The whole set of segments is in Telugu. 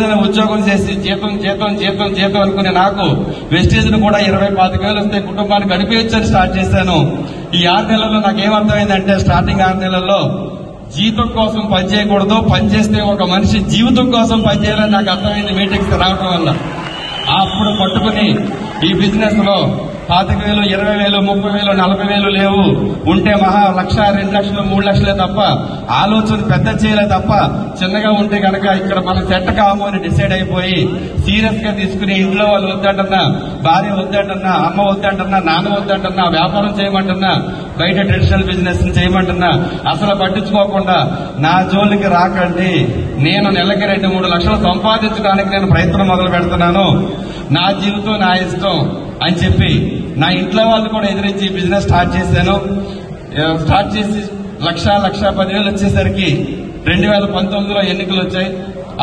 ఏదైనా ఉద్యోగం చేసి జీతం జీతం జీతం జీతం అనుకునే నాకు వెస్టేజ్ ను కూడా 20-25 వస్తే కుటుంబాన్ని గడిపేయచ్చని స్టార్ట్ చేశాను. ఈ 6 నెలల్లో నాకేమర్థమైందంటే, స్టార్టింగ్ 6 నెలల్లో జీతం కోసం పనిచేయకూడదు, పనిచేస్తే ఒక మనిషి జీవితం కోసం పనిచేయాలని నాకు అర్థమైంది మీటింగ్స్ రావడం వల్ల. అప్పుడు పట్టుకుని ఈ బిజినెస్ లో 25,000, 20,000, 30,000, 40,000 లేవు. ఉంటే మహా 1,00,000, 2 లక్షలు, 3 లక్షలే తప్ప ఆలోచన పెద్ద చేయలే తప్ప, చిన్నగా ఉంటే కనుక ఇక్కడ మనం సెట్ కాము అని డిసైడ్ అయిపోయి సీరియస్ గా తీసుకుని ఇంట్లో వాళ్ళు వద్దంటున్నా, భార్య వద్దంటున్నా, అమ్మ వద్దంటున్నా, నాన్న వద్దంటున్నా, వ్యాపారం చేయమంటున్నా, బయట ట్రెడిషనల్ బిజినెస్ చేయమంటున్నా, అసలు పట్టించుకోకుండా నా జోలికి రాకండి, నేను నెలకి 2-3 లక్షలు సంపాదించడానికి నేను ప్రయత్నం మొదలు పెడుతున్నాను, నా జీవితం నా ఇష్టం అని చెప్పి నా ఇంట్లో వాళ్ళు కూడా ఎదిరించి బిజినెస్ స్టార్ట్ చేశాను. స్టార్ట్ చేసి 1,10,000 వచ్చేసరికి 2019లో ఎన్నికలు వచ్చాయి.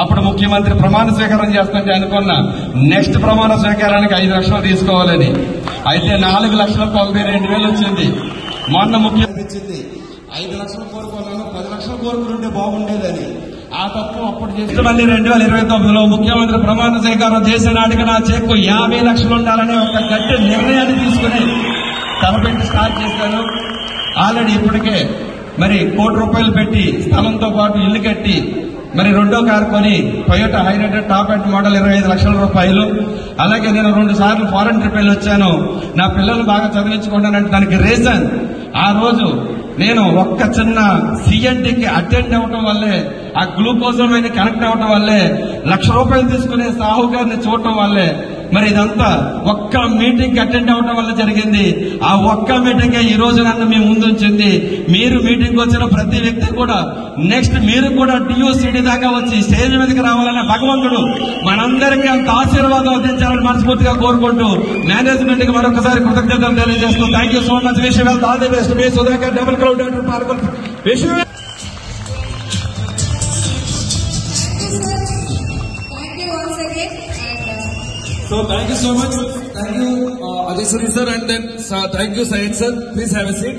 అప్పుడు ముఖ్యమంత్రి ప్రమాణ స్వీకారం చేస్తుంటే అనుకున్నా నెక్స్ట్ ప్రమాణ స్వీకారానికి 5 లక్షలు తీసుకోవాలని. అయితే 4,92,000 వచ్చింది. మొన్న ముఖ్యమంత్రి ఇచ్చింది 5 లక్షలు కోరుకున్నాను, 10 లక్షలు కోరుకుంటే బాగుండేదని. ఆ తప్పు అప్పుడు చేస్తే మళ్ళీ 2029లో ముఖ్యమంత్రి ప్రమాణ స్వీకారం చేసే నాటికి నా చెక్కు 50 లక్షలు ఉండాలనే ఒక గట్టి నిర్ణయాన్ని తీసుకుని తలపెట్టి స్టార్ట్ చేశాను. ఆల్రెడీ ఇప్పటికే మరి 1 కోటి రూపాయలు పెట్టి స్థలంతో పాటు ఇల్లు కట్టి మరి 2వ కారు కొని Toyota Hyryder top end model 25 లక్షల రూపాయలు. అలాగే నేను 2 సార్లు ఫారెన్ ట్రిప్ వెళ్ళి వచ్చాను. నా పిల్లలు బాగా చదివించుకుంటానంటే దానికి రీజన్, ఆ రోజు నేను ఒక్క చిన్న సిఎన్టీకి అటెండ్ అవ్వటం వల్లే, ఆ గ్లూకోజోమైనా కనెక్ట్ అవ్వటం వల్లే, 1,00,000 రూపాయలు తీసుకునే సాహు గారిని చూడటం వల్లే, మరి ఇదంతా ఒక్క మీటింగ్ అటెండ్ అవ్వటం వల్ల జరిగింది. ఆ ఒక్క మీటింగ్ ఈ రోజు నన్ను మీ ముందుంచింది. మీరు మీటింగ్ వచ్చిన ప్రతి వ్యక్తి కూడా నెక్స్ట్ మీరు కూడా టీయూసీడీ దాకా వచ్చి స్టేజ్ మీదకి రావాలనే భగవంతుడు మనందరికీ అంత ఆశీర్వాదం అందించాలని మనస్ఫూర్తిగా కోరుకుంటూ మేనేజ్మెంట్ కి మరొకసారి కృతజ్ఞతలు తెలియజేస్తూ thank you so much. Wish you all the best. మీ సుధాకర్ డబుల్ క్రౌడ్ పాల్గొని wish you. So thank you so much. Thank you, Ajay Suri sir, and then thank you, Syed sir. Please have a seat.